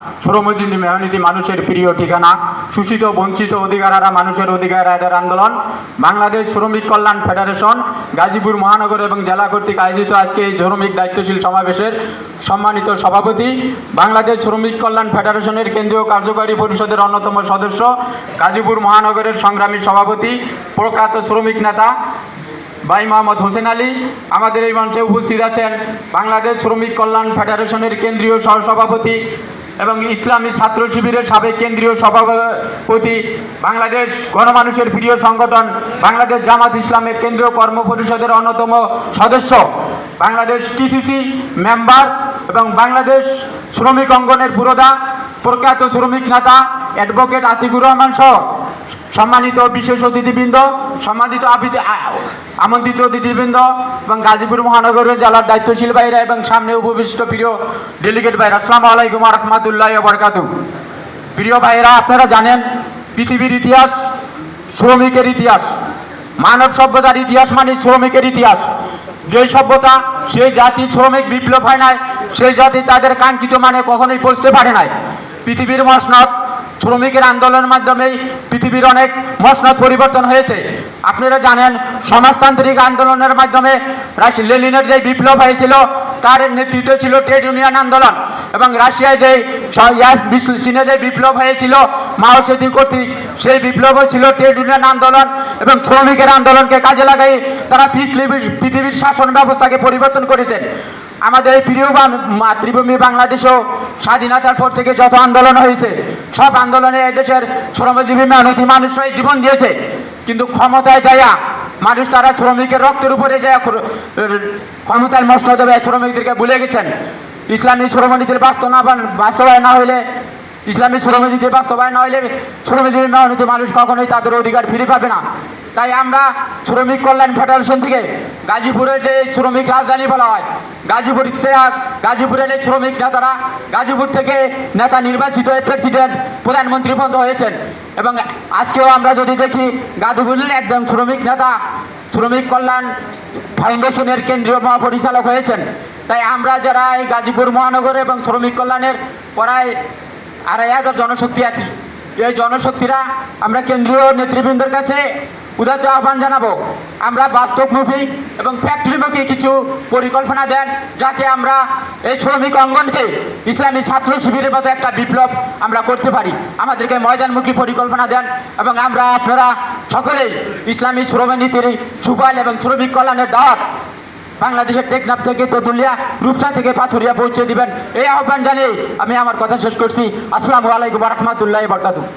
শ্রমজীবী মেহনতি মানুষের প্রিয় ঠিকানা, শোষিত বঞ্চিত অধিকারহারা মানুষের অধিকার আদায়ের আন্দোলন, বাংলাদেশ শ্রমিক কল্যাণ ফেডারেশন গাজীপুর মহানগর এবং জেলা কর্তৃক আয়োজিত আজকে এই শ্রমিক দায়িত্বশীল সমাবেশের সম্মানিত সভাপতি, বাংলাদেশ শ্রমিক কল্যাণ ফেডারেশনের কেন্দ্রীয় কার্যকরী পরিষদের অন্যতম সদস্য, গাজীপুর মহানগরের সংগ্রামী সভাপতি, প্রখ্যাত শ্রমিক নেতা ভাই মোহাম্মদ হোসেন আলী। আমাদের এই মঞ্চে উপস্থিত আছেন বাংলাদেশ শ্রমিক কল্যাণ ফেডারেশনের কেন্দ্রীয় সহসভাপতি এবং ইসলামী ছাত্র শিবিরের সাবেক কেন্দ্রীয় সভাপতি, বাংলাদেশ গণমানুষের প্রিয় সংগঠন বাংলাদেশ জামাত ইসলামের কেন্দ্রীয় কর্ম পরিষদের অন্যতম সদস্য, বাংলাদেশ টিসিসি মেম্বার এবং বাংলাদেশ শ্রমিক অঙ্গনের পুরোধা, প্রখ্যাত শ্রমিক নেতা অ্যাডভোকেট আতিকুর রহমান সহ সম্মানিত বিশেষ অতিথিবৃন্দ, সম্মানিত আমন্ত্রিত অতিথিবৃন্দ এবং গাজীপুর মহানগরের জেলার দায়িত্বশীল ভাইরা এবং সামনে উপবিষ্ট প্রিয় ডেলিগেট ভাইরা, আসসালামু আলাইকুম ওয়া রাহমাতুল্লাহি ওয়া বারাকাতুহু। প্রিয় ভাইরা, আপনারা জানেন পৃথিবীর ইতিহাস শ্রমিকের ইতিহাস, মানব সভ্যতার ইতিহাস মানে শ্রমিকের ইতিহাস। যেই সভ্যতা সেই জাতি শ্রমিক বিপ্লব হয় নাই, সেই জাতি তাদের কাঙ্ক্ষিত মানে কখনোই পৌঁছতে পারে নাই। পৃথিবীর মসনদ শ্রমিকের আন্দোলনের মাধ্যমে পৃথিবীর অনেক মসনদ পরিবর্তন হয়েছে। আপনারা জানেন সমাজতান্ত্রিক আন্দোলনের মাধ্যমে লেনিনের যে বিপ্লব হয়েছিল তার নেতৃত্ব ছিল ট্রেড ইউনিয়ন আন্দোলন, এবং রাশিয়ায় যে চীনে যে বিপ্লব হয়েছিল মাও সেতু কর্তৃক সেই বিপ্লবও ছিল ট্রেড ইউনিয়ন আন্দোলন, এবং শ্রমিকের আন্দোলনকে কাজে লাগাই তারা পৃথিবীর শাসন ব্যবস্থাকে পরিবর্তন করেছেন। আমাদের এই প্রিয় মাতৃভূমি বাংলাদেশেও স্বাধীনতার পর থেকে যত আন্দোলন হয়েছে সব আন্দোলনে এদেশের শ্রমজীবী মেহনতি মানুষরাই জীবন দিয়েছে, কিন্তু ক্ষমতায় যাইয়া মানুষ তারা শ্রমিকের রক্তের উপরে যায় ক্ষমতায় মসনদ হবে শ্রমিকদেরকে ভুলে গেছেন। ইসলামী শ্রমনীতির বাস্তবায়ন না হইলে ইসলামী শ্রমনীতির বাস্তবায়ন না হইলে শ্রমজীবী মেহনতি মানুষ কখনোই তাদের অধিকার ফিরে পাবে না। তাই আমরা শ্রমিক কল্যাণ ফেডারেশন থেকে গাজীপুরের যে শ্রমিক রাজধানী বলা হয়, গাজীপুরের এই শ্রমিক নেতারা গাজীপুর থেকে নেতা নির্বাচিত হয়ে প্রেসিডেন্ট প্রধানমন্ত্রী পর্যন্ত হয়েছেন, এবং আজকেও আমরা যদি দেখি গাজীপুরের একজন শ্রমিক নেতা শ্রমিক কল্যাণ ফাউন্ডেশনের কেন্দ্রীয় মহাপরিচালক হয়েছেন। তাই আমরা যারা এই গাজীপুর মহানগর এবং শ্রমিক কল্যাণের প্রায় 2,500 জনশক্তি আছি, এই জনশক্তিরা আমরা কেন্দ্রীয় নেতৃবৃন্দের কাছে উদাত্ত আহ্বান জানাবো, আমরা বাস্তবমুখী এবং ফ্যাক্টরিমুখী কিছু পরিকল্পনা দেন, যাতে আমরা এই শ্রমিক অঙ্গনকে ইসলামী ছাত্র শিবিরের মতো একটা বিপ্লব আমরা করতে পারি। আমাদেরকে ময়দানমুখী পরিকল্পনা দেন, এবং আমরা আপনারা সকলেই ইসলামী শ্রমনীতির সুফল এবং শ্রমিক কল্যাণের দাওয়াত বাংলাদেশের টেকনাফ থেকে তেঁতুলিয়া, রূপসা থেকে পাথুরিয়া পৌঁছে দিবেন, এই আহ্বান জানিয়ে আমি আমার কথা শেষ করছি। আসসালামু আলাইকুম ওয়া রাহমাতুল্লাহি ওয়া বারাকাতুহু।